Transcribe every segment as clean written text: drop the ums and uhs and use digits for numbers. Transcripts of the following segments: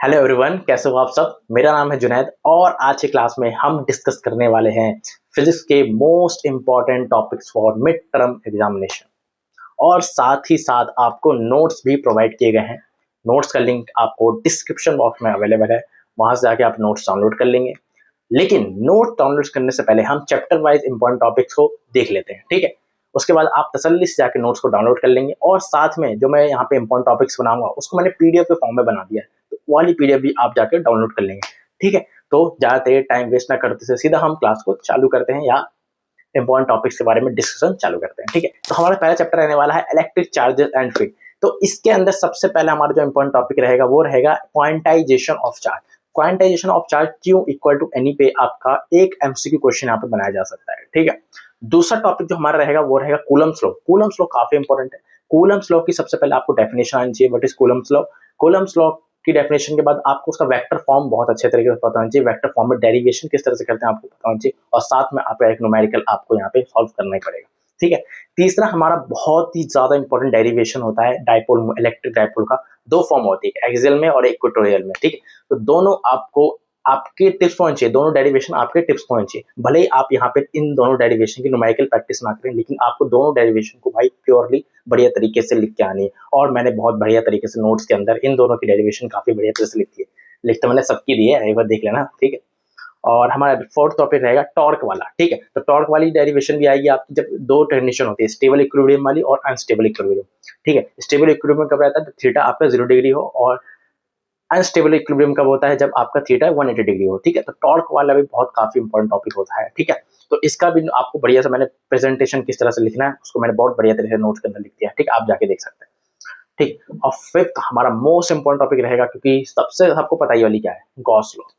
Hello everyone, कैसे हो आप सब। मेरा नाम है जुनैद और आज की क्लास में हम डिस्कस करने वाले हैं फिजिक्स के most important topics for mid term examination. और साथ ही साथ आपको नोट्स भी प्रोवाइड किए गए हैं। नोट्स का लिंक आपको डिस्क्रिप्शन बॉक्स में अवेलेबल है, वहां से जाके आप नोट्स डाउनलोड कर लेंगे। लेकिन नोट डाउनलोड करने से पहले हम चैप्टर वाइज इंपॉर्टेंट टॉपिक्स को देख लेते हैं, ठीक है। उसके बाद आप तसल्ली से जाके नोट्स को डाउनलोड कर लेंगे और साथ में जो मैं यहाँ पे इंपॉर्टेंट टॉपिक्स बनाऊंगा उसको मैंने पीडीएफ के फॉर्म में बना दिया है, तो वो वाली पीडीएफ भी आप जाके डाउनलोड कर लेंगे, ठीक है। तो ज्यादा देर टाइम वेस्ट ना करते से सीधा हम क्लास को चालू करते हैं या इंपॉर्टेंट टॉपिक्स के बारे में डिस्कशन चालू करते हैं, ठीक है। तो हमारा पहला चैप्टर रहने वाला है इलेक्ट्रिक चार्जेस एंड फील्ड। तो इसके अंदर सबसे पहले हमारा जो इंपॉर्टेंट टॉपिक रहेगा वो रहेगा quantization of charge. Quantization of charge Q equal to N E पे आपका एक एमसीक्यू क्वेश्चन यहाँ पे बनाया जा सकता है, ठीक है। दूसरा टॉपिक जो हमारा रहेगा वो रहेगा कूलम्स लॉ। कूलम्स लॉ काफी इंपॉर्टेंट है। कूलम्स लॉ की सबसे पहले आपको डेफिनेशन आनी चाहिए, what is Coulomb's law. Coulomb's law की डेफिनेशन के बाद आपको उसका वेक्टर फॉर्म बहुत अच्छे तरीके से पता होना चाहिए। वेक्टर फॉर्म में डेरिवेशन किस तरह से करते हैं आपको पता होना चाहिए, और साथ में आपका एक न्यूमेरिकल आपको यहाँ पे सॉल्व करना ही पड़ेगा, ठीक है। तीसरा हमारा बहुत ही ज्यादा इंपॉर्टेंट डेरिवेशन होता है डाइपोल, इलेक्ट्रिक डाइपोल का दो फॉर्म होती है, एक्सियल में और इक्वेटोरियल में, ठीक है। तो दोनों आपको आपके टिप्स होने चाहिए, दोनों डेरिवेशन आपके टिप्स होने चाहिए। भले ही आप यहाँ पे इन दोनों डेरिवेशन की न्यूमेरिकल प्रैक्टिस ना करें, लेकिन आपको दोनों डेरिवेशन को भाई प्योरली बढ़िया तरीके से लिख के आनी है। और मैंने बहुत बढ़िया तरीके से नोट्स के अंदर इन दोनों की डेरिवेशन काफी बढ़िया तरह से लिखी है, लिखते मैंने सबकी दी है, एक बार देख लेना, ठीक है। और हमारा फोर्थ टॉपिक रहेगा टॉर्क वाला, ठीक है। तो टॉर्क वाली डेरिवेशन भी आएगी आपकी जब दो कंडीशन होती है, स्टेबल इक्विलिब्रियम वाली और अनस्टेबल इक्विलिब्रियम, ठीक है। स्टेबल इक्विलिब्रियम कब रहता है, तो थीटा आपका 0 डिग्री हो, और अनस्टेबल इक्विलिब्रियम कब होता है, जब आपका थीटा 180 डिग्री हो, ठीक है। तो टॉर्क वाला भी बहुत काफी इंपॉर्टेंट टॉपिक होता है, ठीक है। तो इसका भी आपको बढ़िया से मैंने प्रेजेंटेशन किस तरह से लिखना है उसको मैंने बहुत बढ़िया तरीके से नोट्स के अंदर लिख दिया है, ठीक है, आप जाके देख सकते हैं, ठीक। और फिफ्थ हमारा मोस्ट इंपॉर्टेंट टॉपिक रहेगा, क्योंकि सबसे आपको पता ही वाली क्या है, गॉस लॉ।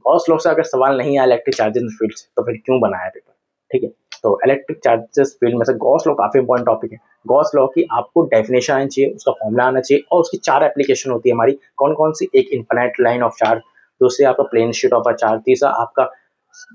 गॉस लॉ से अगर सवाल नहीं आया इलेक्ट्रिक चार्जेस फील्ड से तो फिर क्यों बनाया पेपर, ठीक है। तो इलेक्ट्रिक चार्जेस फील्ड में से गॉस लॉ काफी इंपॉर्टेंट टॉपिक है। गॉस लॉ की आपको डेफिनेशन आनी चाहिए, उसका फॉर्मूला आना चाहिए, और उसकी 4 एप्लीकेशन होती है हमारी। कौन कौन सी, एक इन्फिनाइट लाइन ऑफ चार्ज, दूसरी आपका plane sheet of a charge, तीसरा आपका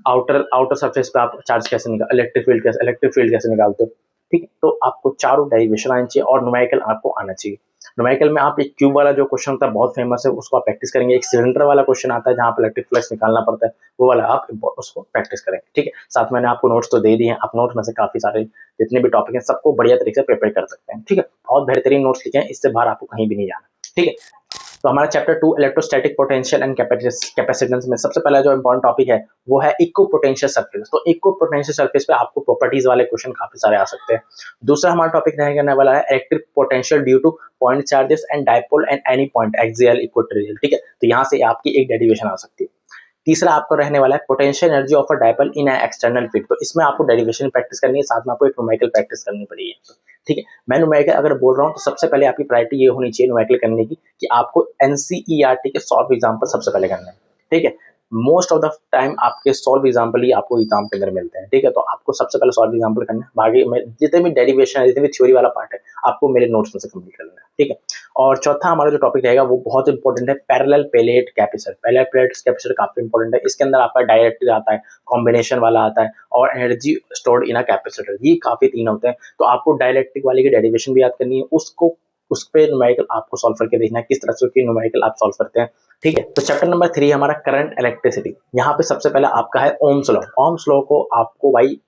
आउटर आउटर सरफेस पे आप चार्ज कैसे निकाल, इलेक्ट्रिक फील्ड कैसे निकालते हो, ठीक है। तो आपको चारों डेरिवेशन आनी चाहिए और न्यूमेरिकल आपको आना चाहिए। न्यूमेरिकल में आप एक क्यूब वाला जो क्वेश्चन होता है बहुत फेमस है, उसको आप प्रैक्टिस करेंगे। एक सिलेंडर वाला क्वेश्चन आता है जहां पर इलेक्ट्रिक फ्लक्स निकालना पड़ता है, वो वाला आप उसको प्रैक्टिस करेंगे, ठीक है। साथ मैंने आपको नोट्स तो दे दिए हैं, आप नोट्स में से काफी सारे जितने भी टॉपिक हैं सबको बढ़िया तरीके से प्रिपेयर कर सकते हैं, ठीक है। बहुत बेहतरीन नोट्स लिखे हैं, इससे बाहर आपको कहीं भी नहीं जाना, ठीक है। तो हमारा chapter 2 electrostatic potential and capacitance में सबसे पहला जो इंपॉर्टेंट टॉपिक है वो है इक्को पोटेंशियल सरफेस। तो इक्को पोटेंशियल सरफेस पे आपको प्रॉपर्टीज वाले क्वेश्चन काफी सारे आ सकते हैं। दूसरा हमारा टॉपिक रहने वाला है electric potential due two point charges and dipole and any point axial equatorial, ठीक है। तो यहाँ से आपकी एक डेरिवेशन आ सकती है। तीसरा आपका रहने वाला है potential energy of a dipole in external field. तो इसमें आपको डेरिवेशन प्रैक्टिस करनी है, साथ में आपको एक न्यूमेरिकल प्रैक्टिस करनी पड़ेगी, ठीक है। मैं न्यूमेरिकल अगर बोल रहा हूँ तो सबसे पहले आपकी प्रायोरिटी ये होनी चाहिए न्यूमेरिकल करने की कि आपको एनसीईआरटी के सॉल्व एग्जांपल सबसे पहले करना है, ठीक है। मोस्ट ऑफ द टाइम आपके सॉल्व एग्जांपल ही आपको एग्जाम के अंदर मिलते हैं, ठीक है। तो आपको सबसे पहले सॉल्व एग्जांपल करना है, बाकी में जितने भी डेरिवेशन है, जितने भी थ्योरी वाला पार्ट है, आपको मेरे नोट्स में से कंप्लीट करना है, ठीक है। और चौथा हमारा जो टॉपिक रहेगा वो बहुत इंपॉर्टेंट है, parallel plate capacitor. Parallel plate capacitor काफी इंपॉर्टेंट है। इसके अंदर आपका डायरेक्ट आता है, कॉम्बिनेशन वाला आता है, और energy stored in a capacitor, ये काफी तीन होते हैं। तो आपको डायरेक्ट्रिक वाले की डेरिवेशन भी याद करनी है, उसको उस पे न्यूमेरिकल आपको सॉल्व करके देखना है किस तरह से न्यूमेरिकल आप सॉल्व करते हैं, ठीक है। तो चैप्टर नंबर 3 हमारा करंट इलेक्ट्रिसिटी। यहाँ पे सबसे पहला आपका है ओम्स लॉ। ओम्स लॉ को आपको भाई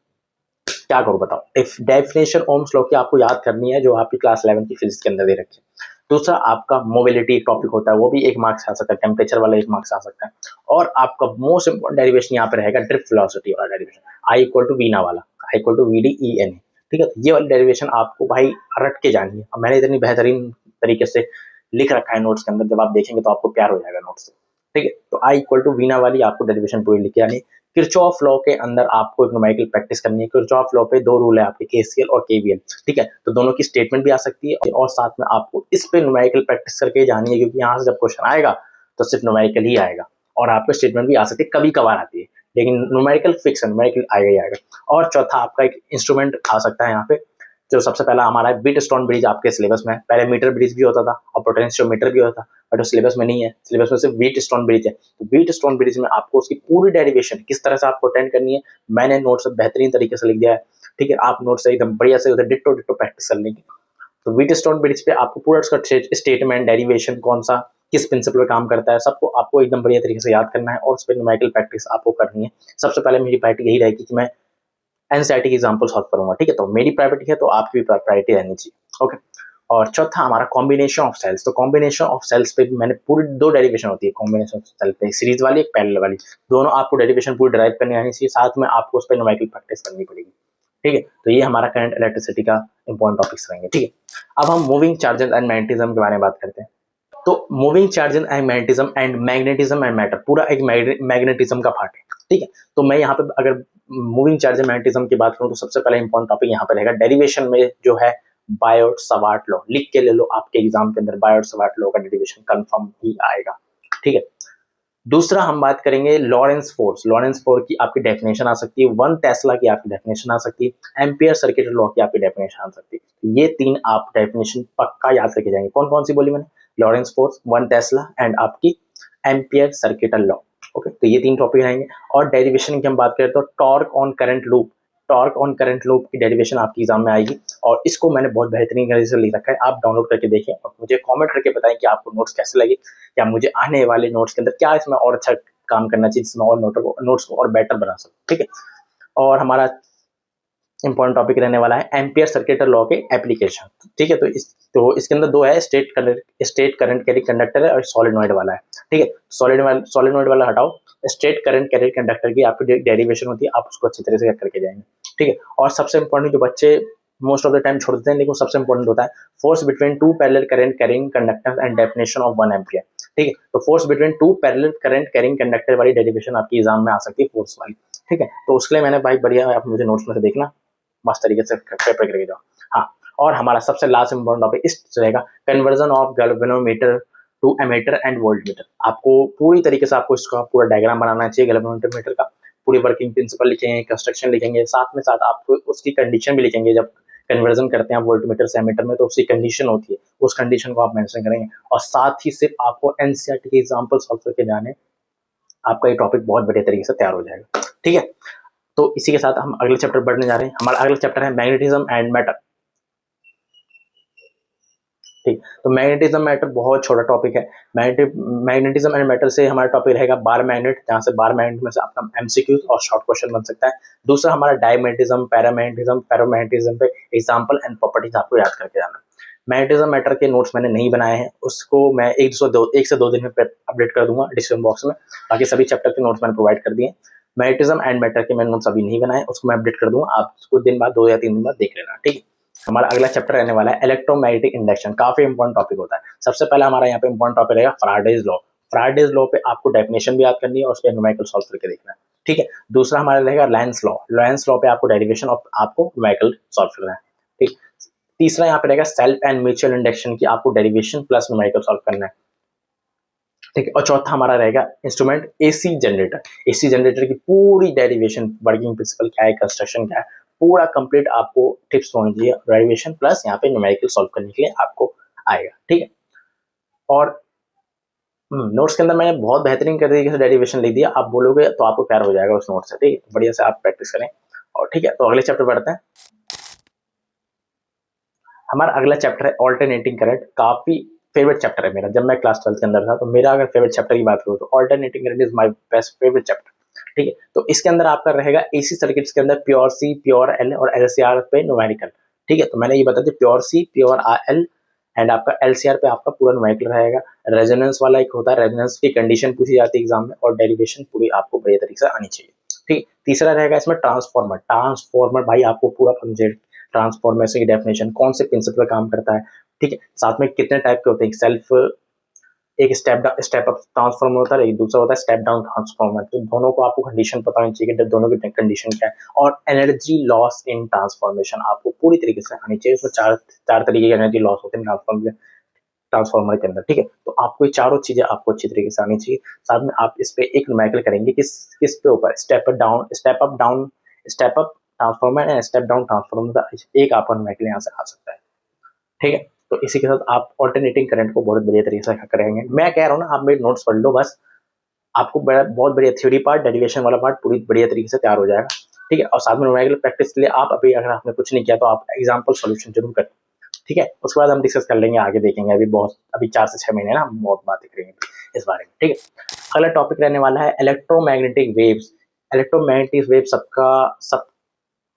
क्या करूं बताओ, इफ डेफिनेशन ओम्स लॉ की आपको याद करनी है जो आपकी क्लास 11 की फिजिक्स के अंदर दे रखी है। दूसरा आपका मोबिलिटी टॉपिक होता है, वो भी 1 मार्क्स आ सकता है, टेम्परेचर वाला 1 मार्क्स आ सकता है। और आपका मोस्ट इंपोर्टेंट डेरिवेशन यहाँ पे रहेगा ड्रिफ्ट वेलोसिटी वाला डेरिवेशन, आई इक्वल टू वीना वाला, I equal to V D E N, ठीक है। तो ये वाली डेरिवेशन आपको भाई रट के जानी है, और मैंने इतनी बेहतरीन तरीके से लिख रखा है नोट्स के अंदर, जब आप देखेंगे तो आपको प्यार हो जाएगा नोट्स से, ठीक है। तो आई इक्वल टू वीना वाली आपको डेरिवेशन पूरी लिख के आनी। किरचॉफ लॉ के अंदर आपको एक न्यूमेरिकल प्रैक्टिस करनी है। किरचॉफ लॉ पे 2 रूल है आपके, केसीएल और केवीएल, ठीक है। तो दोनों की स्टेटमेंट भी आ सकती है, और साथ में आपको इस पे न्यूमेरिकल प्रैक्टिस करके जानी है, क्योंकि यहाँ से जब क्वेश्चन आएगा तो सिर्फ न्यूमेरिकल ही आएगा, और आपको स्टेटमेंट भी आ सकती है, कभी कभार आती है, लेकिन न्यूमेरिकल फिक्स है, न्यूमेरिकल आएगा ही आएगा। और चौथा आपका एक इंस्ट्रूमेंट आ सकता है यहाँ पे, जो सबसे पहला हमारा है व्हीटस्टोन ब्रिज। आपके सिलेबस में पहले मीटर ब्रिज भी होता था और पोटेंशियोमीटर भी होता था, बट सिलेबस में नहीं है, सिलेबस में सिर्फ व्हीटस्टोन ब्रिज है। तो व्हीटस्टोन ब्रिज में आपको उसकी पूरी डेरिवेशन किस तरह से आपको अटेंड करनी है मैंने नोट्स बेहतरीन तरीके से लिख दिया है, ठीक है। आप नोट्स एकदम बढ़िया से उधर डिट्टो डिट्टो प्रैक्टिस कर लेंगे। तो व्हीटस्टोन ब्रिज पे आपको पूरा उसका स्टेटमेंट, डेरिवेशन कौन सा किस प्रिंसिपल पे काम करता है, सबको आपको एकदम बढ़िया तरीके से याद करना है और उस पर न्यूमेरिकल प्रैक्टिस आपको करनी है। सबसे पहले मेरी प्रायोरिटी यही रहेगी कि मैं एनसीईआरटी की एग्जाम्पल सॉल्व करूंगा, ठीक है। तो मेरी प्रायोरिटी है तो आपकी भी प्रायोरिटी रहनी चाहिए, ओके। और चौथा हमारा कॉम्बिनेशन ऑफ सेल्स। तो कॉम्बिनेशन ऑफ सेल्स पे भी मैंने पूरी 2 डेरिवेशन होती है कॉम्बिनेशन ऑफ सेल पे, सीरीज वाली, एक पैरेलल वाली। दोनों आपको डेरिवेशन पूरी ड्राइव करनी आनी चाहिए, साथ में आपको उस पर न्यूमेरिकल प्रैक्टिस करनी पड़ेगी, ठीक है। तो ये हमारा करंट इलेक्ट्रिसिटी का इंपॉर्टेंट टॉपिक्स रहेंगे, ठीक है। अब हम मूविंग चार्जेस एंड मैग्नेटिज्म के बारे में बात करते हैं। तो moving charges and magnetism and matter पूरा एक मैग्नेटिज्म का पार्ट है, ठीक है। तो मैं यहाँ पे अगर मूविंग चार्ज एंड मैग्नेटिज्म की बात करूँ तो सबसे पहले इंपॉर्टेंट टॉपिक यहाँ पे रहेगा डेरिवेशन में जो है बायोट सवार्ट लॉ। लिख के ले लो, आपके एग्जाम के अंदर बायोट सवार्ट लॉ का डेरिवेशन कंफर्म ही आएगा, ठीक है। दूसरा हम बात करेंगे लॉरेंस फोर्स। लॉरेंस फोर्स की आपकी डेफिनेशन आ सकती है, 1 टेस्ला की आपकी डेफिनेशन आ सकती है, एम्पियर सर्किट लॉ की आपकी डेफिनेशन आ सकती है। ये 3 आप डेफिनेशन पक्का याद रखे जाएंगे। कौन कौन सी बोली मैंने? लॉरेंस फोर्स, 1 टेस्ला एंड आपकी एम्पियर सर्किट लॉ, ओके। तो ये 3 टॉपिक रहेंगे। और डेरिवेशन की हम बात करें तो torque on current loop, torque on current loop की डेरिवेशन आपकी एग्जाम में आएगी और इसको मैंने बहुत बेहतरीन तरीके से लिख रखा है, आप डाउनलोड करके देखें और मुझे कमेंट करके बताएं कि आपको नोट्स कैसे लगे, या मुझे आने वाले नोट्स के अंदर क्या इसमें और अच्छा काम करना चाहिए जिसमें और नोट्स को और बेटर बना सकूं, ठीक है। और हमारा इंपॉर्टेंट टॉपिक रहने वाला है एम्पियर सर्किट लॉ के एप्लीकेशन, ठीक है। तो इसके अंदर 2 है, स्टेट करंट कैरी कंडक्टर है और सॉलिनॉइड वाला है, ठीक है। सॉलिनॉइड वाला हटाओ, स्टेट करंट कैरी कंडक्टर की आपकी डेरिवेशन होती है, आप उसको अच्छी तरह से करके जाएंगे, ठीक है। और सबसे इंपॉर्टेंट जो बच्चे मोस्ट ऑफ द टाइम छोड़ देते हैं, लेकिन सबसे इंपॉर्टेंट होता है force between 2 parallel current carrying conductor and definition of 1 ampere, ठीक है। तो force between 2 parallel current carrying conductor वाली डेरिवेशन आपकी एग्जाम में आ सकती है, फोर्स वाली, ठीक है। तो उसके लिए मैंने भाई बढ़िया, आप मुझे नोट्स में से देखना, मस्त तरीके से पेपर करके जाओ। हाँ, और हमारा सबसे लास्ट इंपॉर्टेंट टॉपिक इस रहेगा conversion of galvanometer to ammeter and voltmeter. आपको पूरी तरीके से आपको इसका पूरा डायग्राम बनाना चाहिए गैल्वेनोमीटर का, पूरी वर्किंग प्रिंसिपल लिखेंगे, कंस्ट्रक्शन लिखेंगे, साथ में साथ आप उसकी कंडीशन भी लिखेंगे। जब कन्वर्जन करते हैं वोल्टमीटर से एमीटर में तो उसकी कंडीशन होती है, उस कंडीशन को आप मेंशन करेंगे। और साथ ही सिर्फ आपको एनसीईआरटी के एग्जांपल सॉल्व करके जाने, आपका ये टॉपिक बहुत बढ़िया तरीके से तैयार हो जाएगा, ठीक है। तो इसी के साथ हम अगले चैप्टर बढ़ने जा रहे हैं। हमारा अगला चैप्टर है मैग्नेटिज्म एंड मैटर, ठीक। तो मैग्नेटिज्म मैटर बहुत छोटा टॉपिक है। मैग्नेटिज्म एंड मैटर से हमारा टॉपिक रहेगा बार मैग्नेट, जहां से बार मैग्नेट में से आपका एमसीक्यू और शॉर्ट क्वेश्चन बन सकता है। दूसरा हमारा डायमैग्नेटिज्म, पैरामैग्नेटिज्म, फेरोमैग्नेटिज्म पे एग्जांपल एंड प्रॉपर्टीज आपको याद करके जाना। मैग्नेटिज्म मैटर के नोट्स मैंने नहीं बनाए हैं, उसको मैं 1 से 2 दिन में अपडेट कर दूंगा डिस्क्रिप्शन बॉक्स में। बाकी सभी चैप्टर के नोट्स मैंने प्रोवाइड कर दिए। मैग्नेटिज्म एंड मैटर के मैंने नोट्स अभी नहीं बनाए, उसको मैं अपडेट कर दूंगा, आप कुछ दिन बाद 2 या 3 दिन बाद देख लेना, ठीक है। हमारा अगला चैप्टर रहने वाला है इलेक्ट्रोमैग्नेटिक इंडक्शन, काफी इंपॉर्टेंट टॉपिक होता है। सबसे पहला हमारा यहाँ पे इंपॉर्टेंट टॉपिक रहेगा फैराडेज लॉ। फैराडेज लॉ पे आपको डेफिनेशन भी याद करनी है और उस पर न्यूमेरिकल सॉल्व करके देखना है, ठीक है। दूसरा हमारा रहेगा लेंस लॉ। लेंस लॉ पे आपको डेरिवेशन ऑफ आपको न्यूमेरिकल सॉल्व करना है, ठीक। तीसरा यहाँ पे रहेगा सेल्फ एंड म्यूचुअल इंडक्शन की आपको डेरिवेशन प्लस न्यूमेरिकल सॉल्व करना है, ठीक है। और चौथा हमारा रहेगा instrument AC generator. AC generator की पूरी डेरिवेशन, वर्किंग प्रिंसिपल क्या है, कंस्ट्रक्शन क्या है, पूरा कंप्लीट आपको टिप्स होनी चाहिए, डेरिवेशन प्लस यहाँ पे न्यूमेरिकल सॉल्व करने के लिए आपको आएगा, ठीक है। और नोट्स के अंदर मैंने बहुत बेहतरीन तरीके से डेरिवेशन लिख दिया, आप बोलोगे तो आपको प्यार हो जाएगा उस नोट से, ठीक है। बढ़िया से आप प्रैक्टिस करें और ठीक है। तो अगले चैप्टर बढ़ते हैं। हमारा अगला चैप्टर है ऑल्टरनेटिंग करंट। काफी फेवरेट चैप्टर है मेरा, जब मैं क्लास 12 के अंदर था तो मेरा अगर फेवरेट चैप्टर की बात करूँ तो alternating current is my best favourite chapter, ठीक है। तो इसके अंदर आपका रहेगा एसी सर्किट्स के अंदर प्योर सी, प्योर एल और एलसीआर पे न्यूमेरिकल, ठीक है। तो मैंने ये बता दिया pure C, pure L and आपका एलसीआर पे आपका पूरा न्यूमेरिकल रहेगा। रेजोनेंस वाला एक होता है, रेजोनेंस की कंडीशन पूछी जाती है एग्जाम में और डेरिवेशन पूरी आपको बढ़िया तरीके से आनी चाहिए, ठीक। तीसरा रहेगा इसमें ट्रांसफॉर्मर। ट्रांसफॉर्मर भाई आपको पूरा समझे, ट्रांसफॉर्मेशन की डेफिनेशन, कौन से प्रिंसिपल काम करता है, ठीक है। साथ में कितने टाइप के होते हैं, सेल्फ, एक स्टेप अप ट्रांसफॉर्मर होता है, एक दूसरा होता है स्टेप डाउन ट्रांसफॉर्मर। तो दोनों को आपको कंडीशन पता होनी चाहिए कि दोनों की कंडीशन क्या है। और एनर्जी लॉस इन ट्रांसफॉर्मेशन आपको पूरी तरीके से आनी चाहिए। उसमें चार तरीके की एनर्जी लॉस होते हैं ट्रांसफॉर्मर के अंदर, ठीक है। तो आपको ये चारों चीजें आपको अच्छी तरीके से आनी चाहिए। साथ में आप इस पे एक न्यूमेरिकल करेंगे किस पे ऊपर, step up transformer and step down transformer का एक आपका न्यूमेरिकल यहाँ से आ सकता है, ठीक है। तो इसी के साथ आप ऑल्टरनेटिंग करंट को बहुत बढ़िया तरीके से करेंगे। मैं कह रहा हूँ ना, आप मेरे नोट्स पढ़ लो बस, आपको बहुत बढ़िया थ्योरी पार्ट, डेरिवेशन वाला पार्ट पूरी बढ़िया तरीके से तैयार हो जाएगा, ठीक है। और साथ में न्यूमेरिकल प्रैक्टिस के लिए आप अभी अगर आपने कुछ नहीं किया तो आप एग्जाम्पल सॉल्यूशन जरूर करें, ठीक है, उसके बाद हम डिस्कस कर लेंगे, आगे देखेंगे। अभी 4 से 6 महीने ना हम बहुत बातें करेंगे इस बारे में, ठीक है। अगला टॉपिक रहने वाला है इलेक्ट्रोमैग्नेटिक वेव्स। इलेक्ट्रोमैग्नेटिक वेव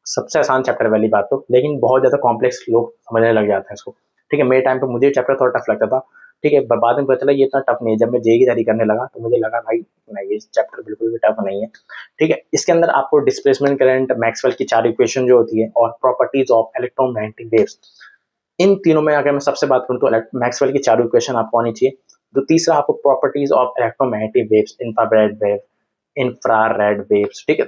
सबसे आसान चैप्टर वाली बात तो, लेकिन बहुत ज़्यादा कॉम्प्लेक्स लोग समझने लग जाते हैं इसको, ठीक है। मेरे टाइम पे मुझे चैप्टर थोड़ा टफ लगता था, ठीक है, पर बाद में पता चला ये इतना टफ नहीं है। जब मैं जेईई की तैयारी करने लगा तो मुझे लगा भाई नहीं, ये चैप्टर बिल्कुल भी टफ नहीं है, ठीक है। इसके अंदर आपको डिस्प्लेसमेंट करंट, मैक्सवेल की 4 इक्वेशन जो होती है, और प्रॉपर्टीज ऑफ इलेक्ट्रोमैग्नेटिक वेव्स, इन तीनों में अगर मैं सबसे बात करूँ तो मैक्सवेल की 4 इक्वेशन आपको आनी चाहिए। तो तीसरा आपको properties of electromagnetic waves, infrared waves, ठीक है।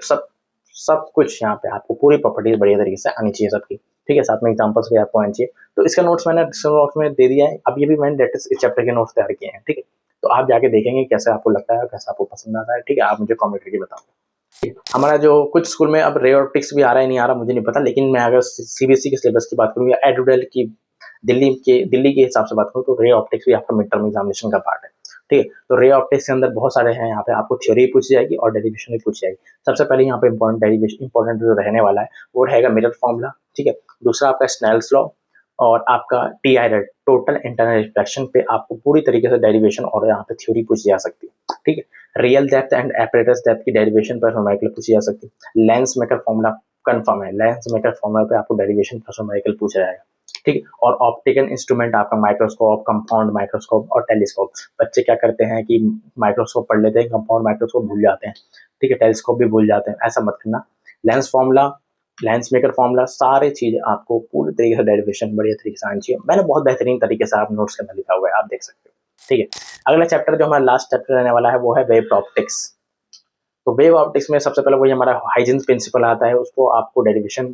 सब कुछ यहाँ पे आपको पूरी प्रॉपर्टीज बढ़िया तरीके से आनी चाहिए सबकी, ठीक है। साथ में एग्जांपल्स भी आपको आनी चाहिए। तो इसका नोट्स मैंने डिस्क्रिप्शन बॉक्स में दे दिया है। अब ये भी मैंने लेटेस्ट इस चैप्टर के नोट्स तैयार किए हैं, ठीक है। तो आप जाके देखेंगे कैसे आपको लगता है, कैसे आपको पसंद आता है, ठीक है। आप मुझे कमेंट करके बताओ। हमारा जो कुछ स्कूल में अब रे ऑप्टिक्स भी आ रहा है, नहीं आ रहा मुझे नहीं पता, लेकिन मैं अगर सीबीएसई के सिलेबस की बात करूँ या एडुडेल की दिल्ली के हिसाब से बात करूँ तो रे ऑप्टिक्स भी आपका मिड टर्म एग्जामिनेशन का पार्ट है, ठीक है। तो रे ऑप्टिक्स के अंदर बहुत सारे हैं, यहाँ पे आपको थ्योरी पूछी जाएगी और डेरिवेशन भी पूछी जाएगी। सबसे पहले यहाँ पे इंपॉर्टेंट जो रहने वाला है वो रहेगा मिरर फॉर्मूला, ठीक है। दूसरा आपका स्नेल्स लॉ, और आपका TI-RAD, टोटल इंटरनल रिफ्लेक्शन पे आपको पूरी तरीके से डेरिवेशन और यहाँ पे थ्योरी पूछी जा सकती है, ठीक है। Real depth and apparatus depth की डेरिवेशन पर न्यूमेरिकल पूछी जा सकती है। लेंस मेकर फॉर्मूला कंफर्म है, लेंस मेकर फॉर्मूला पे आपको डेरिवेशन पर न्यूमेरिकल पूछा जाएगा, ठीक है। और ऑप्टिकल इंस्ट्रूमेंट आपका माइक्रोस्कोप, कंपाउंड माइक्रोस्कोप और टेलीस्कोप। बच्चे क्या करते हैं कि माइक्रोस्कोप पढ़ लेते हैं, कंपाउंड माइक्रोस्कोप भूल जाते हैं, ठीक है, टेलीस्कोप भी भूल जाते हैं, ऐसा मत करना। Lens formula, lens maker formula, सारी चीजें आपको पूरी तरीके से डेरिवेशन बढ़िया तरीके से आनी चाहिए। मैंने बहुत बेहतरीन तरीके से आप नोट्स के अंदर लिखा हुआ है, आप देख सकते हो, ठीक है। अगला चैप्टर जो हमारा लास्ट चैप्टर रहने वाला है वो है वेव ऑप्टिक्स। तो वेव ऑप्टिक्स में सबसे पहले वही हमारा हाइजेंस प्रिंसिपल आता है, उसको आपको डेफिनेशन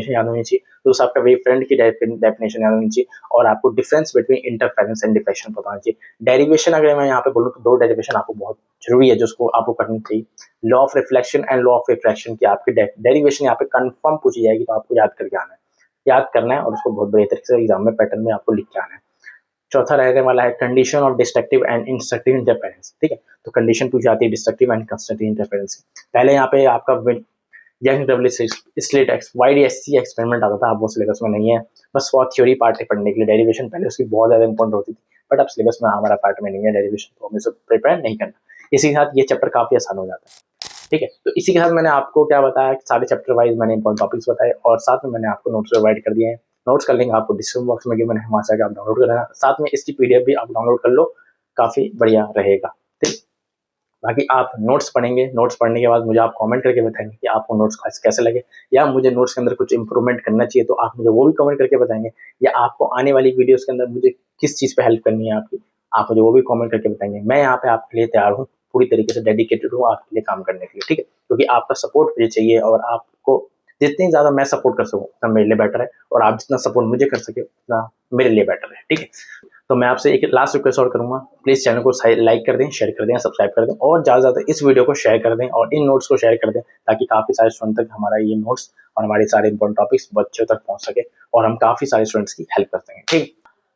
याद होनी चाहिए। दूसरा आपका वेव फ्रंट की डेफिनेशन याद होनी चाहिए, और आपको difference between interference and diffraction पता होना चाहिए। डेरिवेशन अगर मैं यहाँ पे बोलूँ तो 2 डेरिवेशन आपको बहुत जरूरी है, जिसको आपको करनी चाहिए। Law of reflection and law of refraction की आपकी डेरिवेशन यहाँ पे कंफर्म पूछी जाएगी, तो आपको याद करके आना है, याद करना है, और उसको बहुत बढ़िया तरीके से एग्जाम में पैटर्न में आपको लिख के आना है। चौथा रहने वाला है condition of destructive and instructive interference, ठीक है। तो कंडीशन पूछी जाती है डिस्ट्रक्टिव एंड कंस्ट्रक्टिव इंटरफेरेंस की। पहले यहाँ पे आपका young W slit YDSC experiment आता था, अब वो सिलेबस में नहीं है, बस वो थ्योरी पार्ट है पढ़ने के लिए। डेरिवेशन पहले उसकी बहुत ज्यादा इंपॉर्टेंट होती थी, बट अब सिलेबस में हमारा पार्ट में नहीं है डेरिवेशन, तो हमें सब प्रिपेयर नहीं करना। इसी के साथ ये चैप्टर काफी आसान हो जाता है, ठीक है। तो इसी के साथ मैंने आपको क्या बताया, सारे चैप्टर वाइज मैंने इंपॉर्टेंट टॉपिक्स बताए, और साथ में मैंने आपको नोट्स प्रोवाइड कर दिए हैं। नोट्स का लिंक आपको डिस्क्रिप्शन बॉक्स में गिवन है, वहां से आप डाउनलोड कर लेना। साथ में इसकी PDF भी आप डाउनलोड कर लो, काफी बढ़िया रहेगा, ठीक। बाकी आप नोट्स पढ़ेंगे, नोट्स पढ़ने के बाद मुझे आप कमेंट करके बताएंगे कि आपको नोट्स कैसे लगे, या मुझे नोट्स के अंदर कुछ इंप्रूवमेंट करना चाहिए तो आप मुझे वो भी कमेंट करके बताएंगे, या आपको आने वाली वीडियोस के अंदर मुझे किस चीज़ पे हेल्प करनी है आपकी, आप मुझे वो भी कमेंट करके बताएंगे। मैं यहाँ पे आपके लिए तैयार हूँ, पूरी तरीके से डेडिकेटेड हूँ आपके लिए काम करने के लिए, ठीक है। क्योंकि आपका सपोर्ट मुझे चाहिए, और आपको जितनी ज़्यादा मैं सपोर्ट कर सकूँ उतना मेरे लिए बेटर है, और आप जितना सपोर्ट मुझे कर सके उतना मेरे लिए बेटर है, ठीक है। तो मैं आपसे एक लास्ट रिक्वेस्ट और करूंगा, प्लीज़ चैनल को लाइक कर दें, शेयर कर दें, सब्सक्राइब कर दें, और ज़्यादा से ज़्यादा इस वीडियो को शेयर कर दें और इन नोट्स को शेयर कर दें, ताकि काफ़ी सारे स्टूडेंट तक हमारा ये नोट्स और हमारे सारे इंपॉर्टेंट टॉपिक्स बच्चों तक पहुंच सके, और हम काफ़ी सारे स्टूडेंट्स की हेल्प कर सकें, ठीक।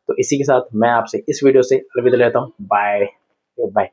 तो इसी के साथ मैं आपसे इस वीडियो से अलविदा लेता हूँ। Bye bye.